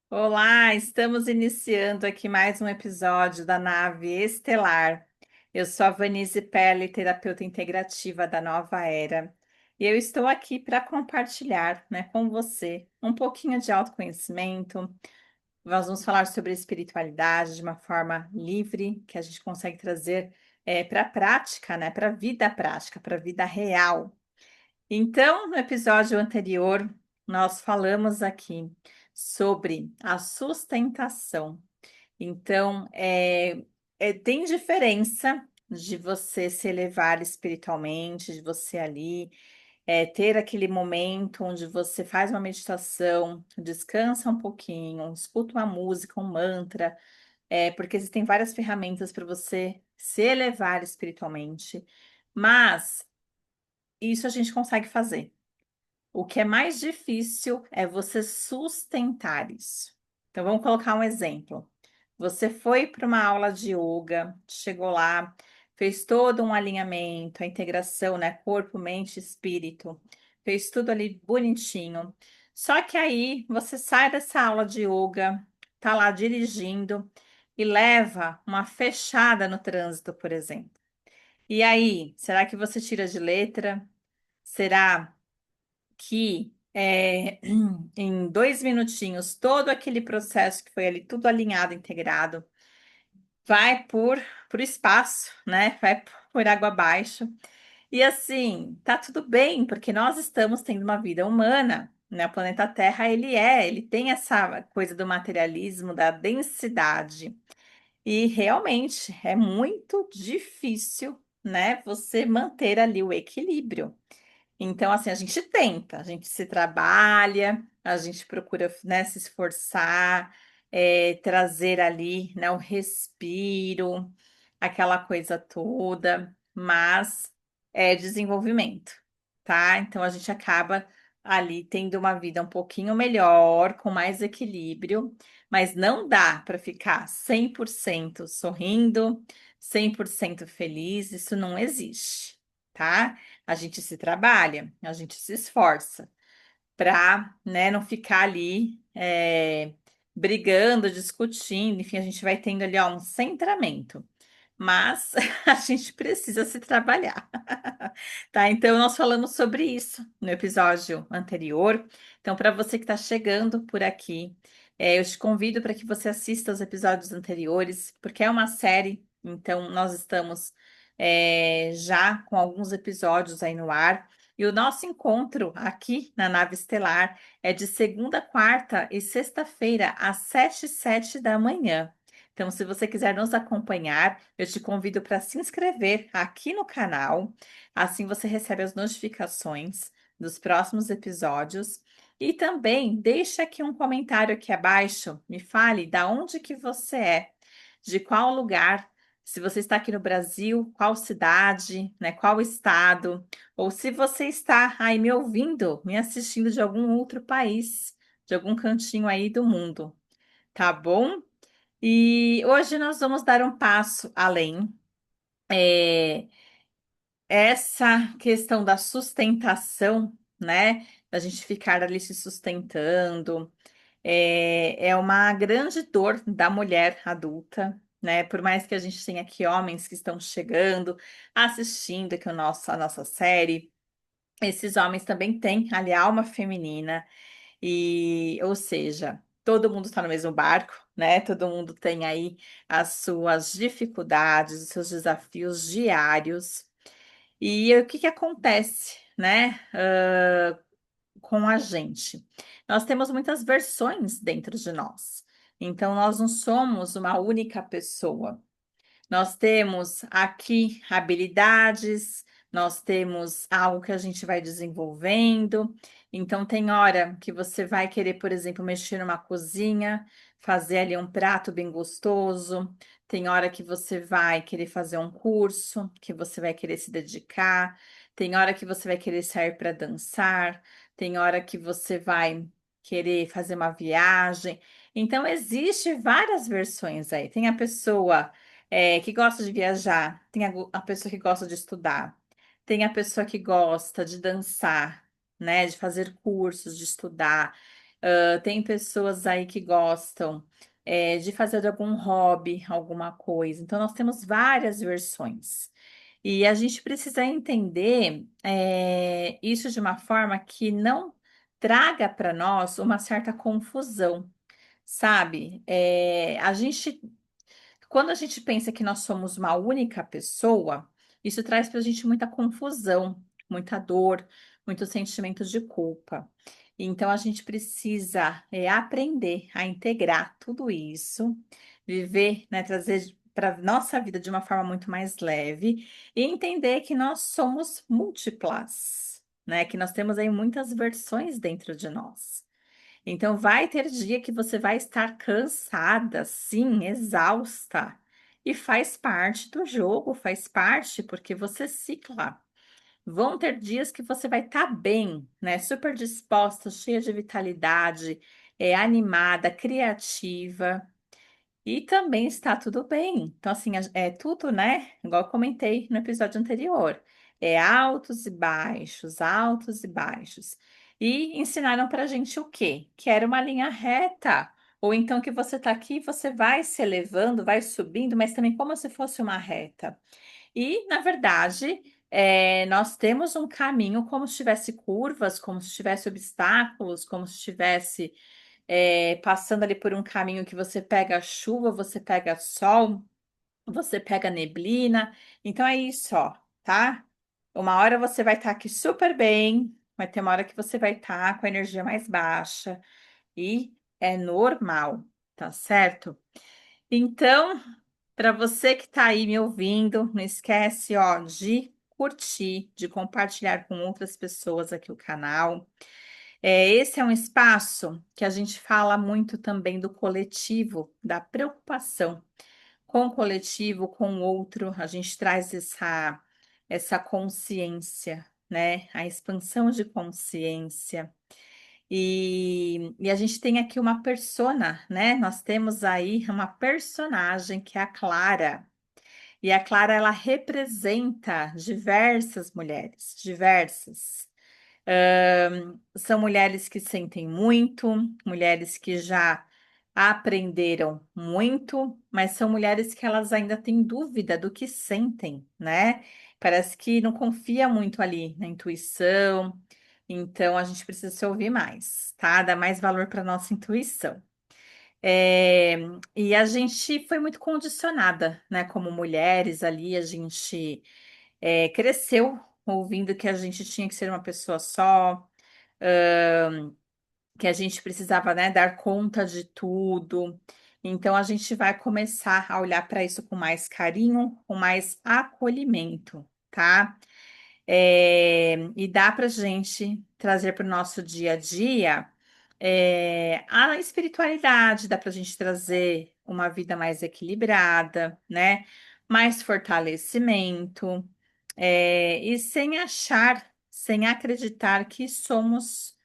Olá, estamos iniciando aqui mais um episódio da Nave Estelar. Eu sou a Vanise Pelli, terapeuta integrativa da Nova Era, e eu estou aqui para compartilhar, com você um pouquinho de autoconhecimento. Nós vamos falar sobre espiritualidade de uma forma livre, que a gente consegue trazer para a prática, para a vida prática, para a vida real. Então, no episódio anterior, nós falamos aqui sobre a sustentação. Então, tem diferença de você se elevar espiritualmente, de você ali ter aquele momento onde você faz uma meditação, descansa um pouquinho, escuta uma música, um mantra, porque existem várias ferramentas para você se elevar espiritualmente, mas isso a gente consegue fazer. O que é mais difícil é você sustentar isso. Então, vamos colocar um exemplo. Você foi para uma aula de yoga, chegou lá, fez todo um alinhamento, a integração, né? Corpo, mente, espírito, fez tudo ali bonitinho. Só que aí você sai dessa aula de yoga, tá lá dirigindo e leva uma fechada no trânsito, por exemplo. E aí, será que você tira de letra? Será que em 2 minutinhos todo aquele processo que foi ali tudo alinhado, integrado, vai por espaço, né? Vai por água abaixo. E assim, tá tudo bem, porque nós estamos tendo uma vida humana, né? O planeta Terra, ele tem essa coisa do materialismo, da densidade. E realmente é muito difícil, né, você manter ali o equilíbrio. Então, assim, a gente tenta, a gente se trabalha, a gente procura, né, se esforçar, trazer ali, né, o respiro, aquela coisa toda, mas é desenvolvimento, tá? Então, a gente acaba ali tendo uma vida um pouquinho melhor, com mais equilíbrio, mas não dá para ficar 100% sorrindo, 100% feliz, isso não existe, tá? A gente se trabalha, a gente se esforça para, né, não ficar ali brigando, discutindo, enfim, a gente vai tendo ali ó, um centramento. Mas a gente precisa se trabalhar, tá? Então, nós falamos sobre isso no episódio anterior. Então, para você que está chegando por aqui, eu te convido para que você assista os episódios anteriores, porque é uma série. Então, nós estamos já com alguns episódios aí no ar. E o nosso encontro aqui na Nave Estelar é de segunda, quarta e sexta-feira, às 7h07 da manhã. Então, se você quiser nos acompanhar, eu te convido para se inscrever aqui no canal. Assim você recebe as notificações dos próximos episódios. E também deixa aqui um comentário aqui abaixo, me fale da onde que você é, de qual lugar, se você está aqui no Brasil, qual cidade, né, qual estado, ou se você está aí me ouvindo, me assistindo de algum outro país, de algum cantinho aí do mundo, tá bom? E hoje nós vamos dar um passo além. É, essa questão da sustentação, né? Da gente ficar ali se sustentando, é uma grande dor da mulher adulta, né? Por mais que a gente tenha aqui homens que estão chegando, assistindo aqui a nossa série, esses homens também têm ali a alma feminina. E, ou seja, todo mundo está no mesmo barco, né? Todo mundo tem aí as suas dificuldades, os seus desafios diários. E o que que acontece, né? Com a gente? Nós temos muitas versões dentro de nós. Então, nós não somos uma única pessoa. Nós temos aqui habilidades, nós temos algo que a gente vai desenvolvendo. Então, tem hora que você vai querer, por exemplo, mexer numa cozinha, fazer ali um prato bem gostoso. Tem hora que você vai querer fazer um curso, que você vai querer se dedicar. Tem hora que você vai querer sair para dançar. Tem hora que você vai querer fazer uma viagem. Então, existe várias versões aí. Tem a pessoa que gosta de viajar, tem a pessoa que gosta de estudar, tem a pessoa que gosta de dançar, né, de fazer cursos, de estudar. Tem pessoas aí que gostam de fazer algum hobby, alguma coisa. Então, nós temos várias versões. E a gente precisa entender isso de uma forma que não traga para nós uma certa confusão, sabe? Quando a gente pensa que nós somos uma única pessoa, isso traz para a gente muita confusão, muita dor, muito sentimento de culpa. Então, a gente precisa aprender a integrar tudo isso, viver, né, trazer para nossa vida de uma forma muito mais leve e entender que nós somos múltiplas, né? Que nós temos aí muitas versões dentro de nós. Então, vai ter dia que você vai estar cansada, sim, exausta. E faz parte do jogo, faz parte porque você cicla. Vão ter dias que você vai estar bem, né? Super disposta, cheia de vitalidade, animada, criativa. E também está tudo bem. Então, assim, é tudo, né? Igual eu comentei no episódio anterior. É altos e baixos, altos e baixos. E ensinaram pra gente o quê? Que era uma linha reta. Ou então que você tá aqui, você vai se elevando, vai subindo, mas também como se fosse uma reta. E, na verdade, nós temos um caminho como se tivesse curvas, como se tivesse obstáculos, como se tivesse passando ali por um caminho que você pega chuva, você pega sol, você pega neblina. Então é isso, ó, tá? Uma hora você vai estar aqui super bem, vai ter uma hora que você vai estar com a energia mais baixa e é normal, tá certo? Então, para você que está aí me ouvindo, não esquece, ó, de curtir, de compartilhar com outras pessoas aqui o canal. Esse é um espaço que a gente fala muito também do coletivo, da preocupação com o coletivo, com o outro. A gente traz essa consciência, né? A expansão de consciência. E a gente tem aqui uma persona, né? Nós temos aí uma personagem que é a Clara. E a Clara, ela representa diversas mulheres, diversas. São mulheres que sentem muito, mulheres que já aprenderam muito, mas são mulheres que elas ainda têm dúvida do que sentem, né? Parece que não confia muito ali na intuição, então a gente precisa se ouvir mais, tá? Dar mais valor para nossa intuição. É, e a gente foi muito condicionada, né? Como mulheres ali, a gente cresceu ouvindo que a gente tinha que ser uma pessoa só, que a gente precisava, né, dar conta de tudo. Então a gente vai começar a olhar para isso com mais carinho, com mais acolhimento, tá? E dá para gente trazer para o nosso dia a dia a espiritualidade, dá para a gente trazer uma vida mais equilibrada, né? Mais fortalecimento, e sem achar, sem acreditar que somos,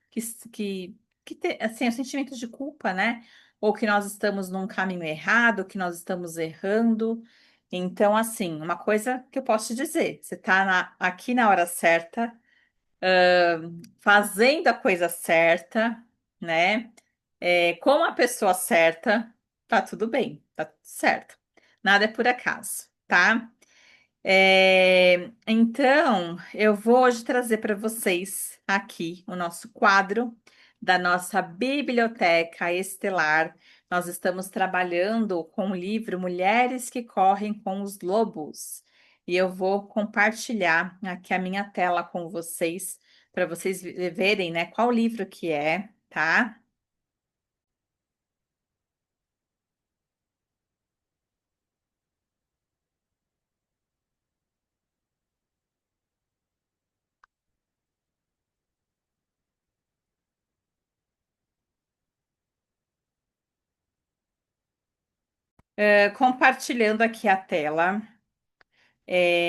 assim, o sentimento de culpa, né? Ou que nós estamos num caminho errado, que nós estamos errando. Então, assim, uma coisa que eu posso te dizer, você está aqui na hora certa, fazendo a coisa certa, né? Com a pessoa certa, tá tudo bem, tá tudo certo. Nada é por acaso, tá? Então, eu vou hoje trazer para vocês aqui o nosso quadro da nossa Biblioteca Estelar. Nós estamos trabalhando com o livro Mulheres que Correm com os Lobos. E eu vou compartilhar aqui a minha tela com vocês, para vocês verem, né, qual livro que é, tá? Compartilhando aqui a tela.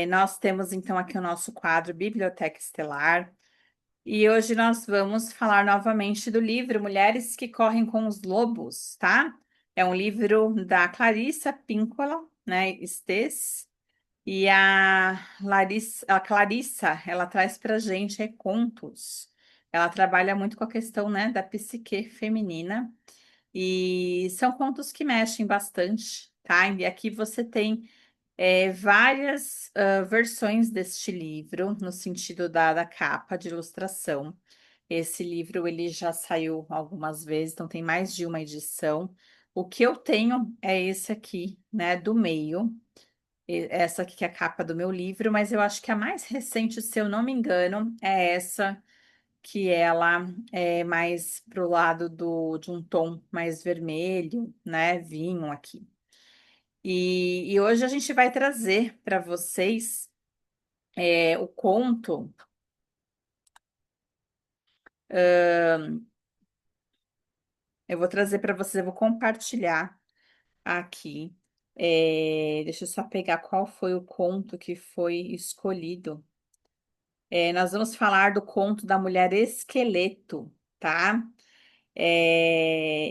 Nós temos então aqui o nosso quadro Biblioteca Estelar. E hoje nós vamos falar novamente do livro Mulheres que Correm com os Lobos, tá? É um livro da Clarissa Pinkola, né, Estes, e a Clarissa, ela traz pra gente contos. Ela trabalha muito com a questão, né, da psique feminina e são contos que mexem bastante, tá? E aqui você tem várias versões deste livro, no sentido da capa de ilustração. Esse livro ele já saiu algumas vezes, então tem mais de uma edição. O que eu tenho é esse aqui, né, do meio. Essa aqui que é a capa do meu livro, mas eu acho que a mais recente, se eu não me engano, é essa que ela é mais pro lado de um tom mais vermelho, né, vinho aqui. E hoje a gente vai trazer para vocês o conto. Eu vou trazer para vocês, eu vou compartilhar aqui. Deixa eu só pegar qual foi o conto que foi escolhido. Nós vamos falar do conto da mulher esqueleto, tá?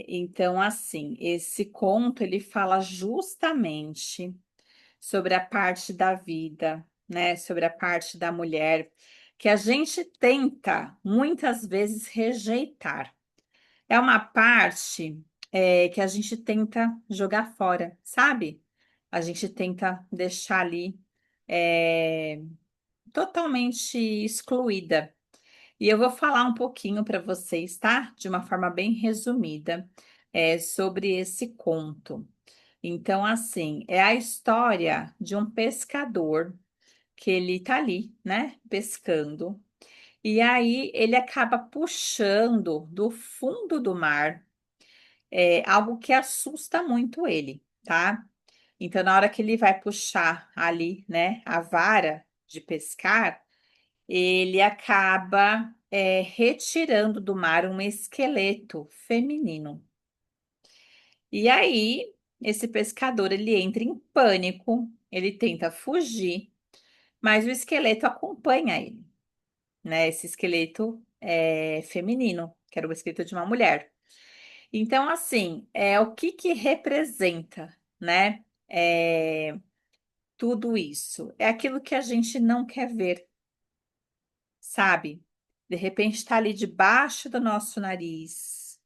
Então, assim, esse conto ele fala justamente sobre a parte da vida, né? Sobre a parte da mulher que a gente tenta muitas vezes rejeitar. É uma parte que a gente tenta jogar fora, sabe? A gente tenta deixar ali é, totalmente excluída. E eu vou falar um pouquinho para vocês, tá? De uma forma bem resumida, sobre esse conto. Então, assim, é a história de um pescador que ele tá ali, né, pescando. E aí ele acaba puxando do fundo do mar algo que assusta muito ele, tá? Então, na hora que ele vai puxar ali, né, a vara de pescar, ele acaba retirando do mar um esqueleto feminino. E aí, esse pescador, ele entra em pânico, ele tenta fugir, mas o esqueleto acompanha ele, né? Esse esqueleto feminino, que era o esqueleto de uma mulher. Então, assim, o que que representa, né? Tudo isso. É aquilo que a gente não quer ver, sabe? De repente está ali debaixo do nosso nariz.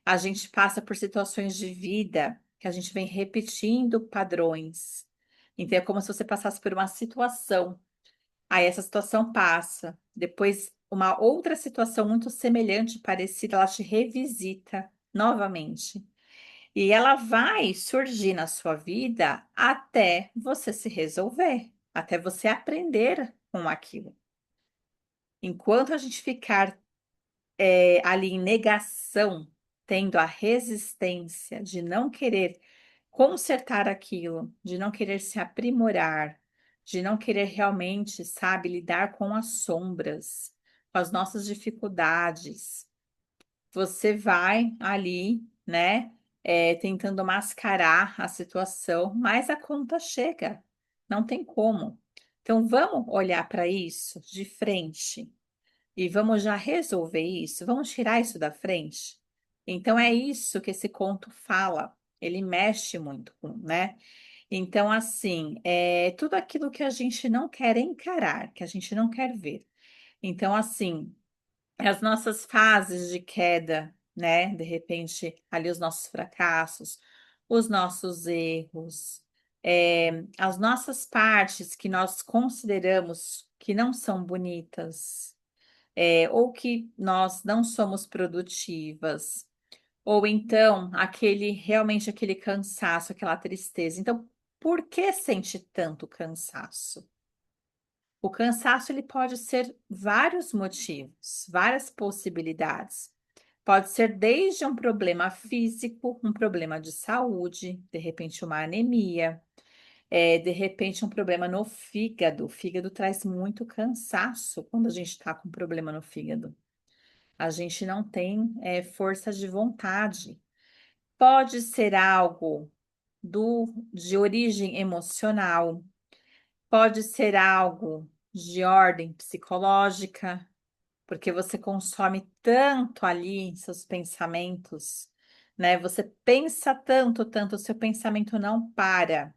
A gente passa por situações de vida que a gente vem repetindo padrões. Então, é como se você passasse por uma situação. Aí essa situação passa. Depois, uma outra situação muito semelhante, parecida, ela te revisita novamente. E ela vai surgir na sua vida até você se resolver, até você aprender com aquilo. Enquanto a gente ficar ali em negação, tendo a resistência de não querer consertar aquilo, de não querer se aprimorar, de não querer realmente, sabe, lidar com as sombras, com as nossas dificuldades, você vai ali, né, tentando mascarar a situação, mas a conta chega, não tem como. Então, vamos olhar para isso de frente e vamos já resolver isso, vamos tirar isso da frente. Então, é isso que esse conto fala, ele mexe muito com, né? Então, assim, é tudo aquilo que a gente não quer encarar, que a gente não quer ver. Então, assim, as nossas fases de queda, né? De repente, ali os nossos fracassos, os nossos erros, as nossas partes que nós consideramos que não são bonitas, ou que nós não somos produtivas, ou então realmente aquele cansaço, aquela tristeza. Então, por que sente tanto cansaço? O cansaço ele pode ser vários motivos, várias possibilidades. Pode ser desde um problema físico, um problema de saúde, de repente uma anemia, de repente um problema no fígado. O fígado traz muito cansaço quando a gente está com problema no fígado. A gente não tem força de vontade. Pode ser algo de origem emocional, pode ser algo de ordem psicológica, porque você consome tanto ali seus pensamentos, né? Você pensa tanto, tanto, o seu pensamento não para,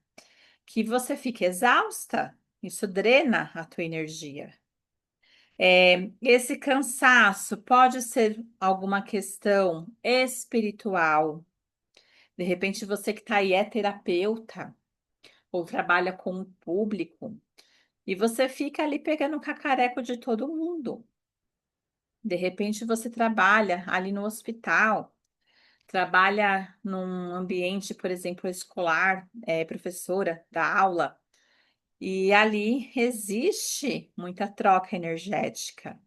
que você fica exausta. Isso drena a tua energia. Esse cansaço pode ser alguma questão espiritual. De repente, você que está aí é terapeuta ou trabalha com o público e você fica ali pegando o cacareco de todo mundo. De repente, você trabalha ali no hospital, trabalha num ambiente, por exemplo, escolar, professora da aula, e ali existe muita troca energética,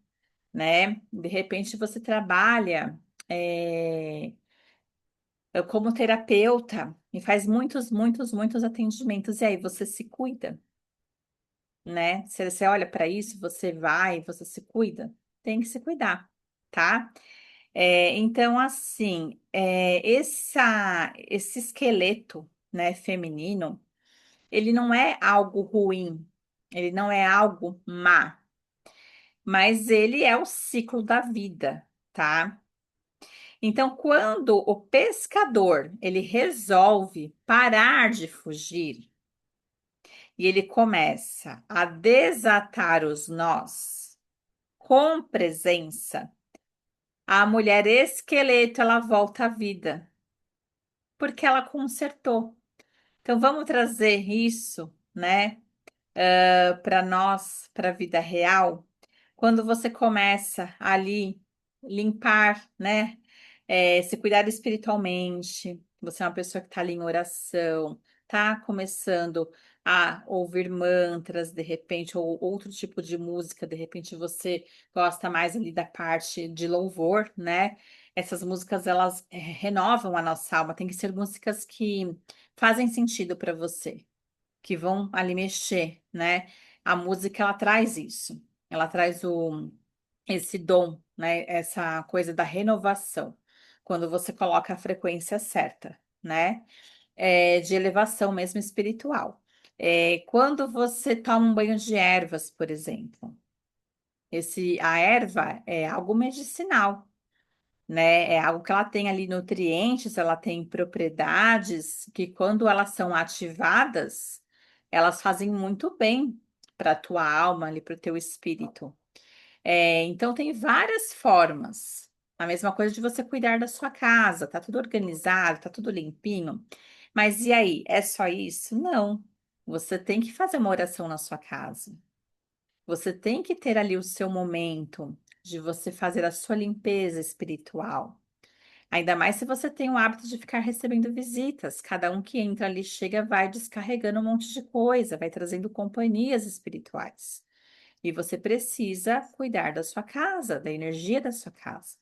né? De repente, você trabalha, é, como terapeuta e faz muitos, muitos, muitos atendimentos, e aí você se cuida, né? Você olha para isso, você vai, você se cuida, tem que se cuidar, tá? Então, assim, esse esqueleto, né, feminino, ele não é algo ruim, ele não é algo má, mas ele é o ciclo da vida, tá? Então, quando o pescador ele resolve parar de fugir e ele começa a desatar os nós com presença, a mulher esqueleto ela volta à vida, porque ela consertou. Então, vamos trazer isso, né, para nós, para a vida real, quando você começa ali limpar, né, se cuidar espiritualmente, você é uma pessoa que está ali em oração, tá começando a ouvir mantras, de repente, ou outro tipo de música, de repente você gosta mais ali da parte de louvor, né? Essas músicas, elas renovam a nossa alma, tem que ser músicas que fazem sentido para você, que vão ali mexer, né? A música ela traz isso, ela traz esse dom, né? Essa coisa da renovação, quando você coloca a frequência certa, né? De elevação mesmo espiritual. Quando você toma um banho de ervas, por exemplo, a erva é algo medicinal, né? É algo que ela tem ali nutrientes, ela tem propriedades que, quando elas são ativadas, elas fazem muito bem para a tua alma, ali, para o teu espírito. Então, tem várias formas. A mesma coisa de você cuidar da sua casa, tá tudo organizado, tá tudo limpinho. Mas e aí, é só isso? Não. Você tem que fazer uma oração na sua casa. Você tem que ter ali o seu momento de você fazer a sua limpeza espiritual. Ainda mais se você tem o hábito de ficar recebendo visitas. Cada um que entra ali chega, vai descarregando um monte de coisa, vai trazendo companhias espirituais. E você precisa cuidar da sua casa, da energia da sua casa,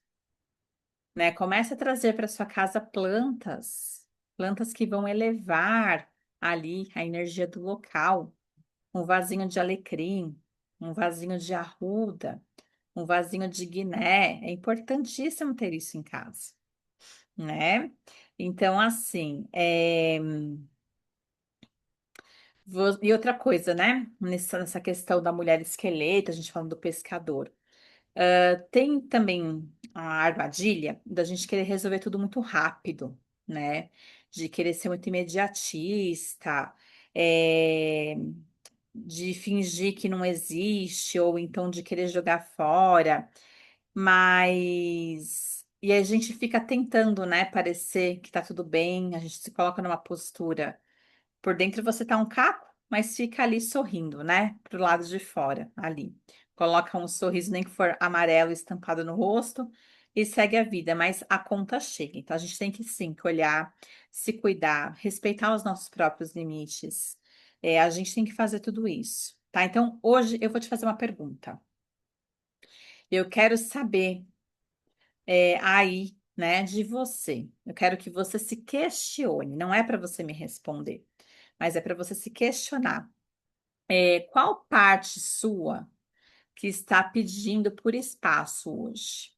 né? Comece a trazer para sua casa plantas, plantas que vão elevar ali a energia do local. Um vasinho de alecrim, um vasinho de arruda, um vasinho de guiné. É importantíssimo ter isso em casa, né? Então, assim, e outra coisa, né? Nessa questão da mulher esqueleto, a gente falando do pescador. Tem também a armadilha da gente querer resolver tudo muito rápido, né? De querer ser muito imediatista, é, de fingir que não existe, ou então de querer jogar fora. Mas. E a gente fica tentando, né? Parecer que tá tudo bem, a gente se coloca numa postura. Por dentro você tá um caco, mas fica ali sorrindo, né? Pro lado de fora, ali. Coloca um sorriso, nem que for amarelo, estampado no rosto, e segue a vida, mas a conta chega. Então a gente tem que sim que olhar, se cuidar, respeitar os nossos próprios limites. A gente tem que fazer tudo isso, tá? Então hoje eu vou te fazer uma pergunta. Eu quero saber aí, né, de você. Eu quero que você se questione. Não é para você me responder, mas é para você se questionar. Qual parte sua que está pedindo por espaço hoje?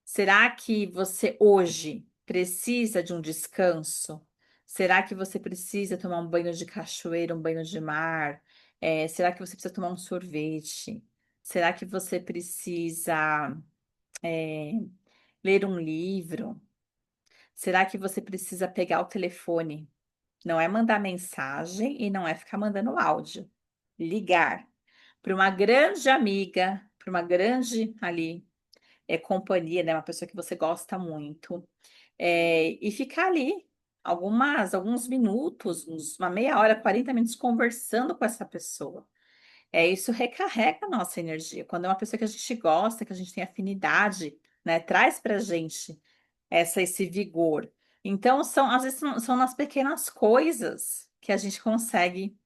Será que você hoje precisa de um descanso? Será que você precisa tomar um banho de cachoeira, um banho de mar? Será que você precisa tomar um sorvete? Será que você precisa, é, ler um livro? Será que você precisa pegar o telefone? Não é mandar mensagem e não é ficar mandando áudio. Ligar. para uma grande amiga, para uma grande ali companhia, né? Uma pessoa que você gosta muito, e ficar ali alguns minutos, uma meia hora, 40 minutos conversando com essa pessoa. Isso recarrega a nossa energia. Quando é uma pessoa que a gente gosta, que a gente tem afinidade, né? Traz pra gente esse vigor. Então, às vezes são nas pequenas coisas que a gente consegue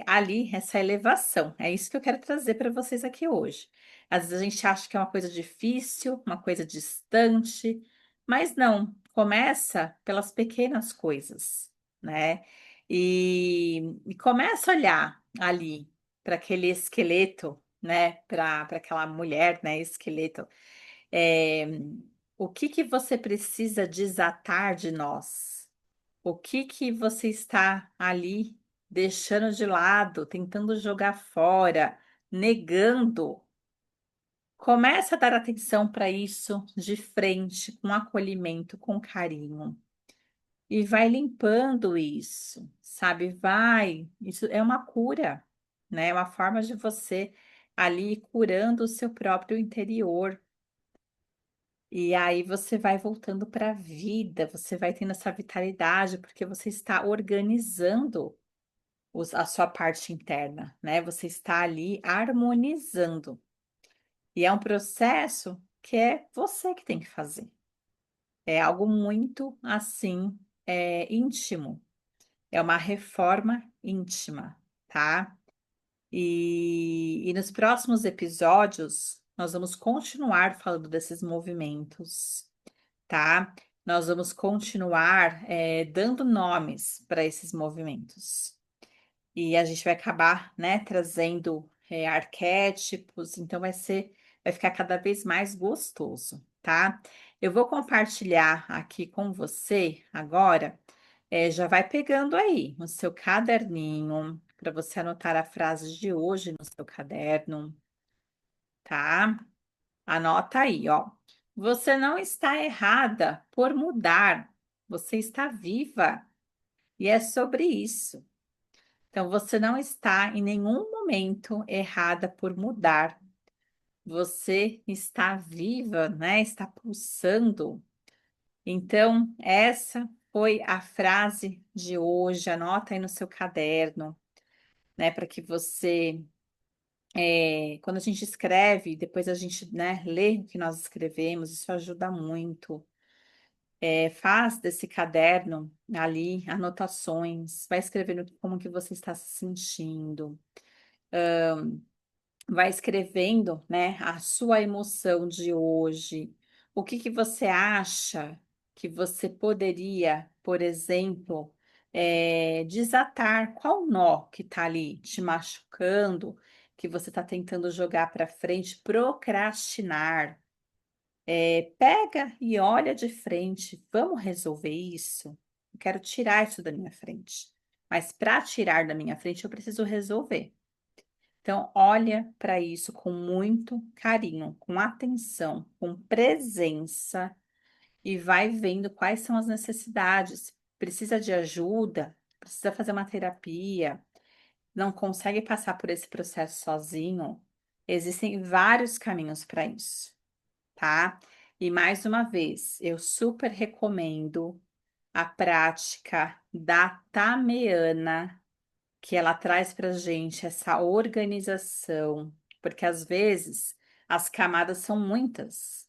ali essa elevação. É isso que eu quero trazer para vocês aqui hoje. Às vezes a gente acha que é uma coisa difícil, uma coisa distante, mas não, começa pelas pequenas coisas, né? E começa a olhar ali para aquele esqueleto, né? Para aquela mulher, né? Esqueleto. É, o que que você precisa desatar de nós? O que que você está ali deixando de lado, tentando jogar fora, negando? Começa a dar atenção para isso de frente, com acolhimento, com carinho. E vai limpando isso, sabe? Isso é uma cura, né? É uma forma de você ali ir curando o seu próprio interior. E aí você vai voltando para a vida, você vai tendo essa vitalidade, porque você está organizando a sua parte interna, né? Você está ali harmonizando. E é um processo que é você que tem que fazer. É algo muito assim, íntimo. É uma reforma íntima, tá? E nos próximos episódios, nós vamos continuar falando desses movimentos, tá? Nós vamos continuar dando nomes para esses movimentos. E a gente vai acabar, né, trazendo arquétipos, então vai ficar cada vez mais gostoso, tá? Eu vou compartilhar aqui com você agora, já vai pegando aí no seu caderninho, para você anotar a frase de hoje no seu caderno, tá? Anota aí, ó. Você não está errada por mudar, você está viva, e é sobre isso. Então, você não está em nenhum momento errada por mudar. Você está viva, né? Está pulsando. Então, essa foi a frase de hoje. Anota aí no seu caderno, né? Para que você, quando a gente escreve, depois a gente, né, lê o que nós escrevemos, isso ajuda muito. Faz desse caderno ali anotações, vai escrevendo como que você está se sentindo. Vai escrevendo, né, a sua emoção de hoje. O que que você acha que você poderia, por exemplo, desatar? Qual nó que está ali te machucando, que você está tentando jogar para frente, procrastinar? Pega e olha de frente. Vamos resolver isso? Eu quero tirar isso da minha frente. Mas para tirar da minha frente, eu preciso resolver. Então, olha para isso com muito carinho, com atenção, com presença e vai vendo quais são as necessidades. Precisa de ajuda? Precisa fazer uma terapia? Não consegue passar por esse processo sozinho? Existem vários caminhos para isso, tá? E mais uma vez, eu super recomendo a prática da Tameana, que ela traz para a gente essa organização, porque às vezes as camadas são muitas.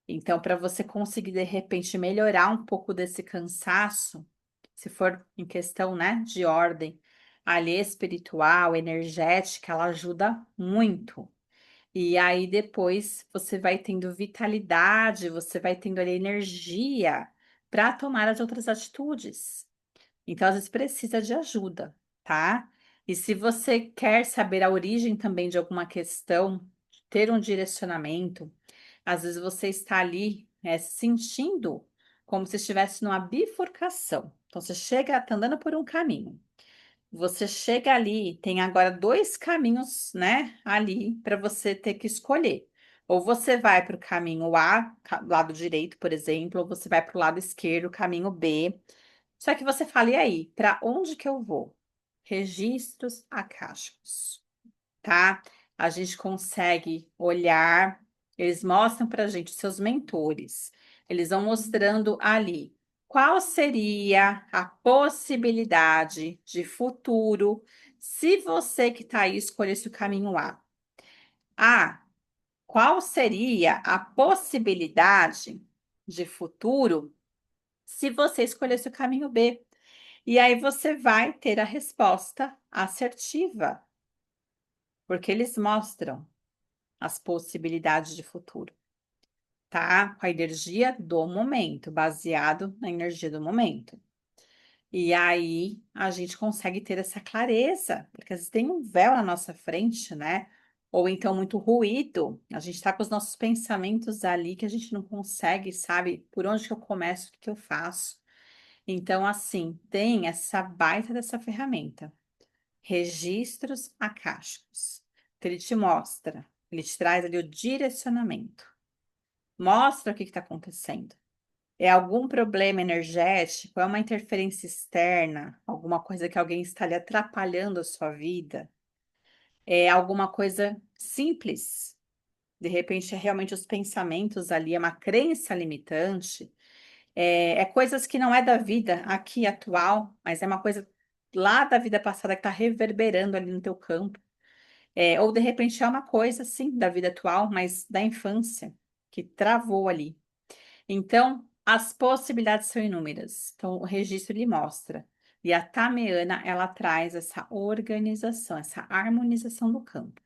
Então, para você conseguir de repente melhorar um pouco desse cansaço, se for em questão, né, de ordem ali espiritual, energética, ela ajuda muito. E aí depois você vai tendo vitalidade, você vai tendo ali energia para tomar as outras atitudes. Então, às vezes precisa de ajuda, tá? E se você quer saber a origem também de alguma questão, ter um direcionamento, às vezes você está ali, sentindo como se estivesse numa bifurcação. Então, você chega, tá andando por um caminho. Você chega ali, tem agora dois caminhos, né, ali para você ter que escolher. Ou você vai para o caminho A, lado direito, por exemplo, ou você vai para o lado esquerdo, caminho B. Só que você fala, e aí, para onde que eu vou? Registros acásticos. tá? A gente consegue olhar, eles mostram para a gente, os seus mentores, eles vão mostrando ali qual seria a possibilidade de futuro se você que está aí escolhesse o caminho A. A, qual seria a possibilidade de futuro se você escolhesse o caminho B? E aí você vai ter a resposta assertiva, porque eles mostram as possibilidades de futuro, tá? Com a energia do momento, baseado na energia do momento. E aí a gente consegue ter essa clareza, porque às vezes tem um véu na nossa frente, né? Ou então muito ruído. A gente tá com os nossos pensamentos ali que a gente não consegue, sabe? Por onde que eu começo, o que que eu faço? Então, assim, tem essa baita dessa ferramenta. Registros akáshicos. Então, ele te mostra, ele te traz ali o direcionamento. Mostra o que está acontecendo. É algum problema energético? É uma interferência externa? Alguma coisa que alguém está lhe atrapalhando a sua vida? É alguma coisa simples? De repente, é realmente os pensamentos ali, é uma crença limitante? É coisas que não é da vida aqui atual, mas é uma coisa lá da vida passada que está reverberando ali no teu campo. Ou de repente é uma coisa, sim, da vida atual, mas da infância, que travou ali. Então, as possibilidades são inúmeras. Então, o registro ele mostra. E a Tameana, ela traz essa organização, essa harmonização do campo,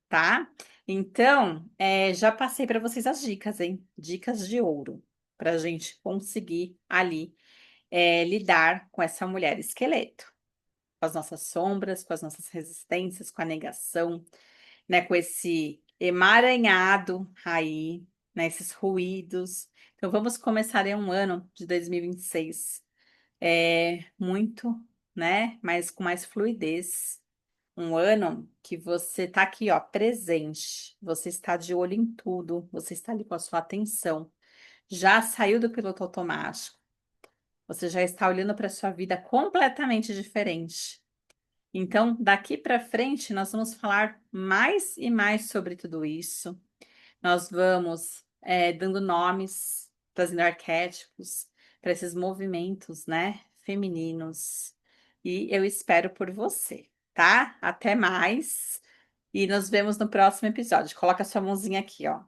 tá? Então, já passei para vocês as dicas, hein? Dicas de ouro, para a gente conseguir ali lidar com essa mulher esqueleto, com as nossas sombras, com as nossas resistências, com a negação, né, com esse emaranhado aí, né, esses ruídos. Então, vamos começar em um ano de 2026 muito, né, mas com mais fluidez. Um ano que você tá aqui, ó, presente, você está de olho em tudo, você está ali com a sua atenção, já saiu do piloto automático, você já está olhando para a sua vida completamente diferente. Então, daqui para frente, nós vamos falar mais e mais sobre tudo isso. Nós vamos dando nomes, trazendo arquétipos para esses movimentos, né, femininos. E eu espero por você, tá? Até mais. E nos vemos no próximo episódio. Coloca sua mãozinha aqui, ó.